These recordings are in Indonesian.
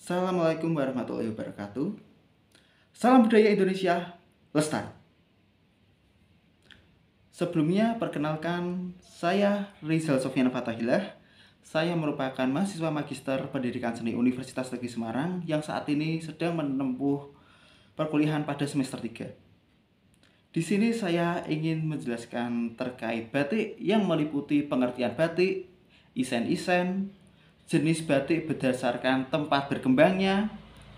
Assalamualaikum warahmatullahi wabarakatuh. Salam budaya Indonesia, lestari. Sebelumnya, perkenalkan, saya Rizal Sofyan Fatahillah. Saya merupakan mahasiswa Magister Pendidikan Seni Universitas Negeri Semarang yang saat ini sedang menempuh perkuliahan pada semester 3. Di sini saya ingin menjelaskan terkait batik yang meliputi pengertian batik, isen-isen, jenis batik berdasarkan tempat berkembangnya,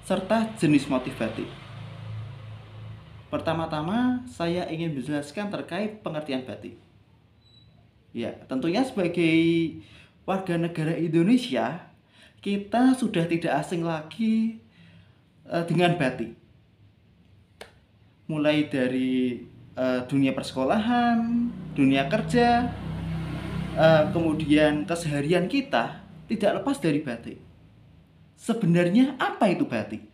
serta jenis motif batik. Pertama-tama, saya ingin menjelaskan terkait pengertian batik. Ya, tentunya sebagai warga negara Indonesia, kita sudah tidak asing lagi dengan batik. Mulai dari dunia persekolahan, dunia kerja, kemudian keseharian kita tidak lepas dari batik. Sebenarnya apa itu batik?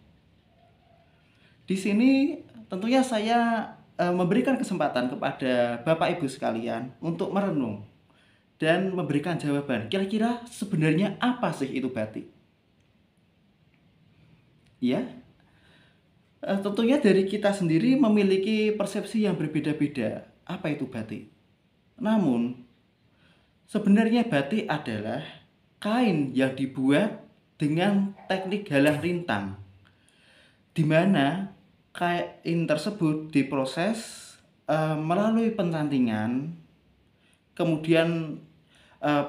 Di sini tentunya saya memberikan kesempatan kepada Bapak Ibu sekalian untuk merenung dan memberikan jawaban. Kira-kira sebenarnya apa sih itu batik? Ya, tentunya dari kita sendiri memiliki persepsi yang berbeda-beda. Apa itu batik? Namun, sebenarnya batik adalah kain yang dibuat dengan teknik halang rintang, di mana kain tersebut diproses melalui pentantingan, kemudian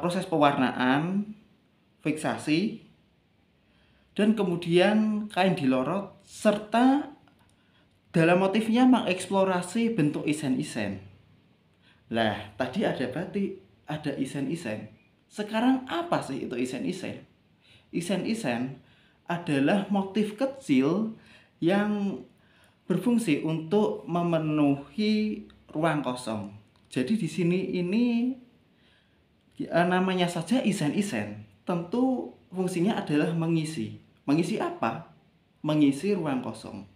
proses pewarnaan, fiksasi, dan kemudian kain dilorot, serta dalam motifnya mengeksplorasi bentuk isen-isen. Lah, tadi ada batik, ada isen-isen. Sekarang apa sih itu isen-isen? Isen-isen adalah motif kecil yang berfungsi untuk memenuhi ruang kosong. Jadi di sini ini namanya saja isen-isen. Tentu fungsinya adalah mengisi. Mengisi apa? Mengisi ruang kosong.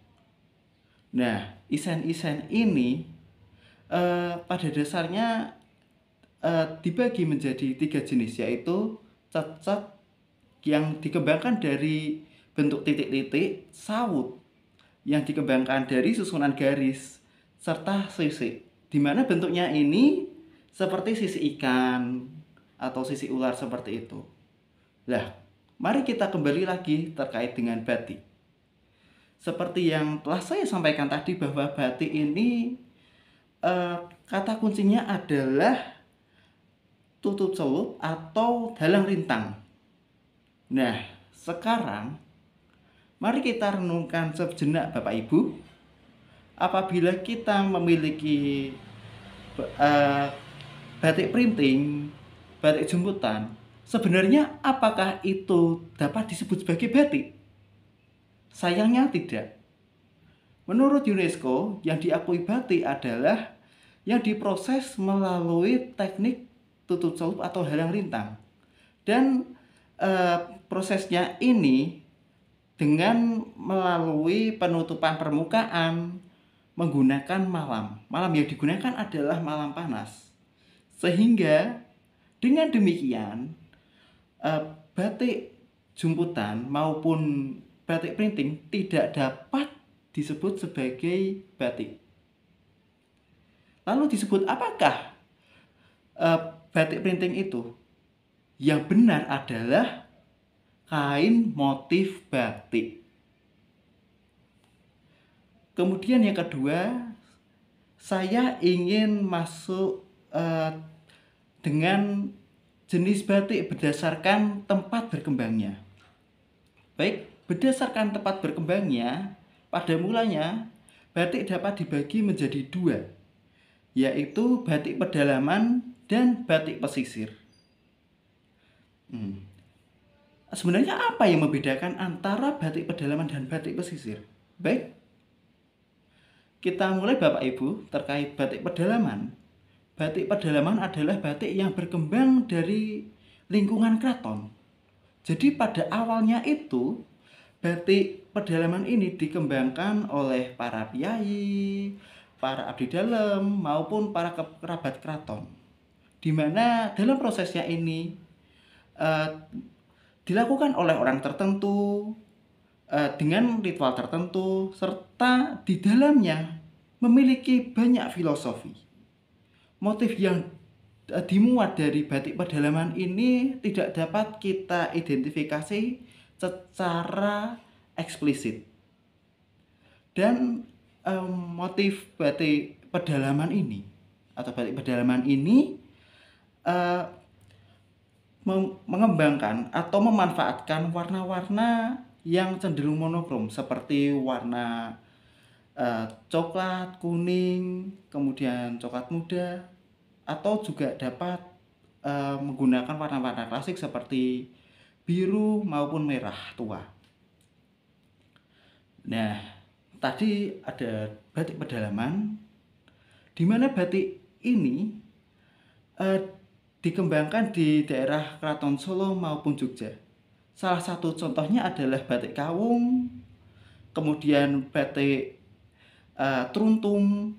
Nah, isen-isen ini pada dasarnya dibagi menjadi 3 jenis, yaitu cat-cat yang dikembangkan dari bentuk titik-titik, saut yang dikembangkan dari susunan garis, serta sisik, di mana bentuknya ini seperti sisik ikan atau sisik ular seperti itu. Lah, mari kita kembali lagi terkait dengan batik. Seperti yang telah saya sampaikan tadi bahwa batik ini kata kuncinya adalah tutup celup atau dalang rintang. Nah, sekarang mari kita renungkan sejenak Bapak Ibu. Apabila kita memiliki batik printing, batik jemputan, sebenarnya apakah itu dapat disebut sebagai batik? Sayangnya tidak. Menurut UNESCO, yang diakui batik adalah yang diproses melalui teknik tutup celup atau halang rintang. Dan prosesnya ini dengan melalui penutupan permukaan menggunakan malam. Malam yang digunakan adalah malam panas. Sehingga dengan demikian batik jemputan maupun batik printing tidak dapat disebut sebagai batik. Lalu disebut apakah batik printing itu? Yang benar adalah kain motif batik. Kemudian yang kedua, saya ingin masuk dengan jenis batik berdasarkan tempat berkembangnya. Baik, berdasarkan tempat berkembangnya, pada mulanya batik dapat dibagi menjadi 2, yaitu batik pedalaman dan batik pesisir. Sebenarnya apa yang membedakan antara batik pedalaman dan batik pesisir? Baik, kita mulai Bapak Ibu terkait batik pedalaman. Batik pedalaman adalah batik yang berkembang dari lingkungan keraton. Jadi pada awalnya itu batik pedalaman ini dikembangkan oleh para piyai, para abdi dalam maupun para kerabat keraton. Di mana dalam prosesnya ini dilakukan oleh orang tertentu dengan ritual tertentu, serta di dalamnya memiliki banyak filosofi. Motif yang dimuat dari batik pedalaman ini tidak dapat kita identifikasi secara eksplisit. Dan motif batik pedalaman ini atau batik pedalaman ini uh, mengembangkan atau memanfaatkan warna-warna yang cenderung monokrom seperti warna coklat, kuning, kemudian coklat muda, atau juga dapat menggunakan warna-warna klasik seperti biru maupun merah tua. Nah, tadi ada batik pedalaman, di mana batik ini dikembangkan di daerah Keraton Solo maupun Jogja. Salah satu contohnya adalah batik Kawung, kemudian batik Truntung,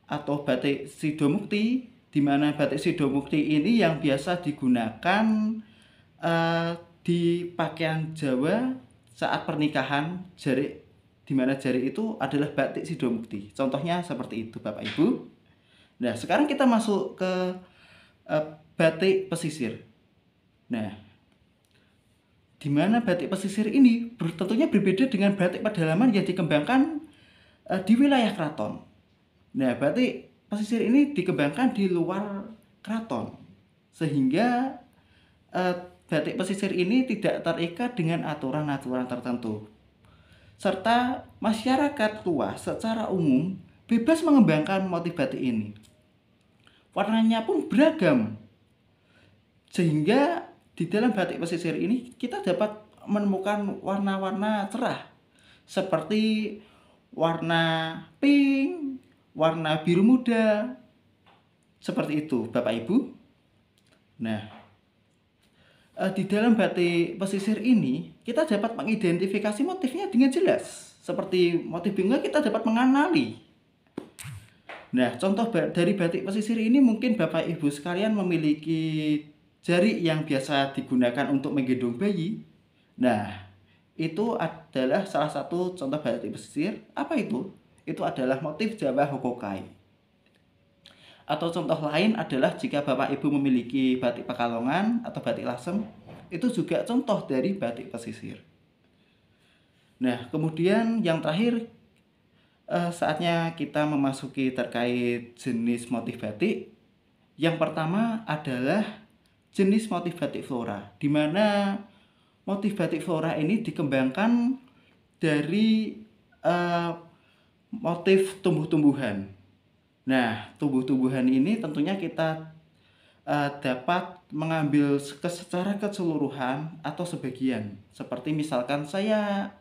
atau batik Sidomukti, di mana batik Sidomukti ini yang biasa digunakan di pakaian Jawa saat pernikahan jari, di mana jari itu adalah batik Sidomukti. Contohnya seperti itu, Bapak Ibu. Nah, sekarang kita masuk ke batik pesisir. Nah, di mana batik pesisir ini tentunya berbeda dengan batik pedalaman yang dikembangkan di wilayah keraton. Nah, batik pesisir ini dikembangkan di luar keraton, sehingga batik pesisir ini tidak terikat dengan aturan-aturan tertentu, serta masyarakat luas secara umum bebas mengembangkan motif batik ini. Warnanya pun beragam, sehingga di dalam batik pesisir ini kita dapat menemukan warna-warna cerah seperti warna pink, warna biru muda, seperti itu, Bapak Ibu. Nah, di dalam batik pesisir ini kita dapat mengidentifikasi motifnya dengan jelas. Seperti motif bunga kita dapat mengenali. Nah, contoh dari batik pesisir ini mungkin Bapak Ibu sekalian memiliki jari yang biasa digunakan untuk menggendong bayi. Nah, itu adalah salah satu contoh batik pesisir. Apa itu? Itu adalah motif Jawa Hokokai. Atau contoh lain adalah jika Bapak Ibu memiliki batik Pekalongan atau batik Lasem, itu juga contoh dari batik pesisir. Nah, kemudian yang terakhir, saatnya kita memasuki terkait jenis motif batik. Yang pertama adalah jenis motif batik flora, di mana motif batik flora ini dikembangkan dari motif tumbuh-tumbuhan. Nah, tumbuh-tumbuhan ini tentunya kita dapat mengambil secara keseluruhan atau sebagian. Seperti misalkan saya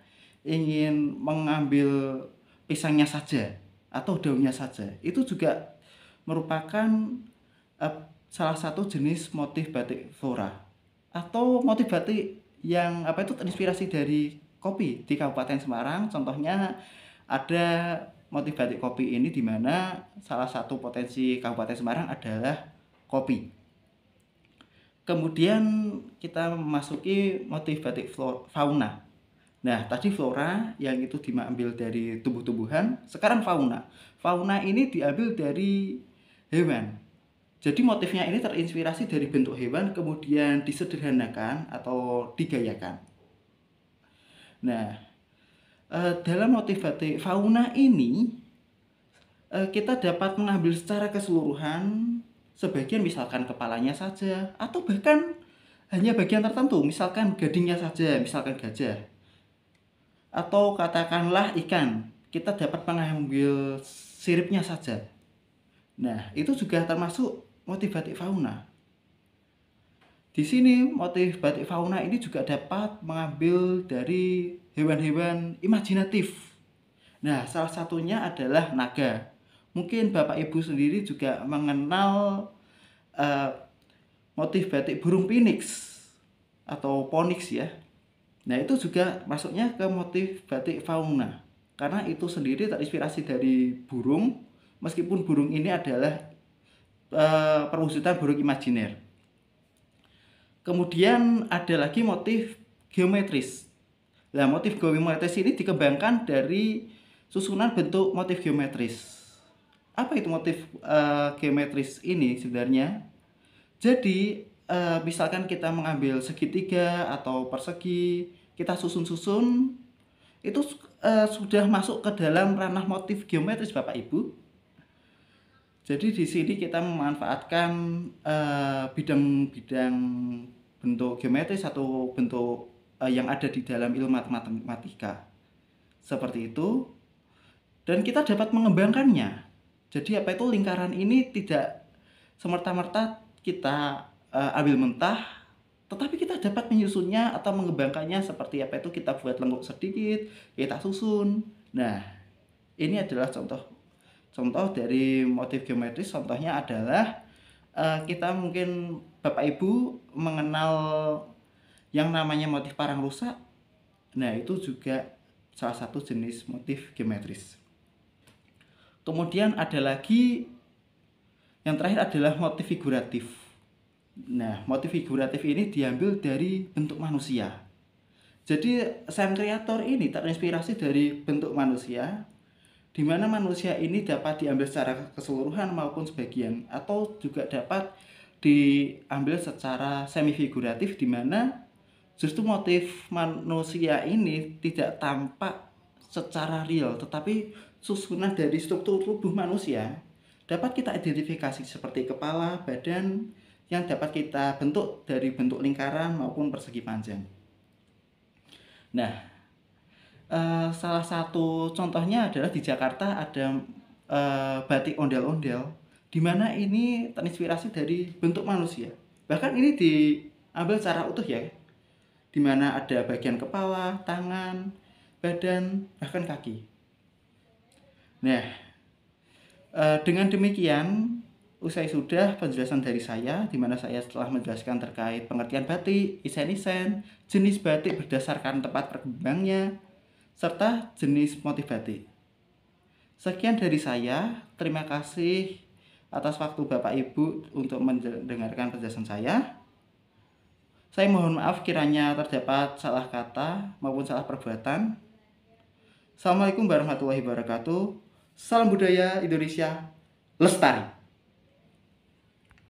ingin mengambil pisangnya saja atau daunnya saja, itu juga merupakan salah satu jenis motif batik flora. Atau motif batik yang itu terinspirasi dari kopi di Kabupaten Semarang. Contohnya ada motif batik kopi ini, di mana salah satu potensi Kabupaten Semarang adalah kopi. Kemudian kita memasuki motif batik fauna. Nah, tadi flora yang itu diambil dari tumbuh-tumbuhan, sekarang fauna. Fauna ini diambil dari hewan. Jadi motifnya ini terinspirasi dari bentuk hewan, kemudian disederhanakan atau digayakan. Nah, dalam motif batik fauna ini kita dapat mengambil secara keseluruhan, sebagian misalkan kepalanya saja, atau bahkan hanya bagian tertentu, misalkan gadingnya saja, misalkan gajah, atau katakanlah ikan, kita dapat mengambil siripnya saja. Nah, itu juga termasuk motif batik fauna. Di sini motif batik fauna ini juga dapat mengambil dari hewan-hewan imajinatif. Nah, salah satunya adalah naga. Mungkin Bapak Ibu sendiri juga mengenal motif batik burung phoenix atau phoenix ya. Nah, itu juga masuknya ke motif batik fauna, karena itu sendiri terinspirasi dari burung, meskipun burung ini adalah perwujudan burung imajiner. Kemudian ada lagi motif geometris. Nah, motif geometris ini dikembangkan dari susunan bentuk motif geometris. Apa itu motif geometris ini sebenarnya? Jadi, misalkan kita mengambil segitiga atau persegi, kita susun-susun, itu sudah masuk ke dalam ranah motif geometris Bapak Ibu. Jadi di sini kita memanfaatkan bidang-bidang bentuk geometris atau bentuk yang ada di dalam ilmu matematika. Seperti itu. Dan kita dapat mengembangkannya. Jadi apa itu lingkaran ini tidak semerta-merta kita ambil mentah, tetapi kita dapat menyusunnya atau mengembangkannya seperti apa itu kita buat lengkuk sedikit, kita susun. Nah, ini adalah contoh dari motif geometris. Contohnya adalah kita mungkin Bapak Ibu mengenal yang namanya motif parang rusak. Nah, itu juga salah satu jenis motif geometris. Kemudian ada lagi yang terakhir adalah motif figuratif. Nah, motif figuratif ini diambil dari bentuk manusia. Jadi, Sam Creator ini terinspirasi dari bentuk manusia, di mana manusia ini dapat diambil secara keseluruhan maupun sebagian, atau juga dapat diambil secara semi figuratif, di mana justru motif manusia ini tidak tampak secara real, tetapi susunan dari struktur tubuh manusia dapat kita identifikasi seperti kepala, badan, yang dapat kita bentuk dari bentuk lingkaran maupun persegi panjang. Nah, salah satu contohnya adalah di Jakarta ada batik ondel-ondel, di mana ini terinspirasi dari bentuk manusia. Bahkan ini diambil secara utuh ya, di mana ada bagian kepala, tangan, badan, bahkan kaki. Nah, dengan demikian usai sudah penjelasan dari saya, di mana saya telah menjelaskan terkait pengertian batik, isen-isen, jenis batik berdasarkan tempat berkembangnya, serta jenis motif batik. Sekian dari saya, terima kasih atas waktu Bapak Ibu untuk mendengarkan penjelasan saya. Saya mohon maaf kiranya terdapat salah kata maupun salah perbuatan. Assalamualaikum warahmatullahi wabarakatuh. Salam budaya Indonesia lestari.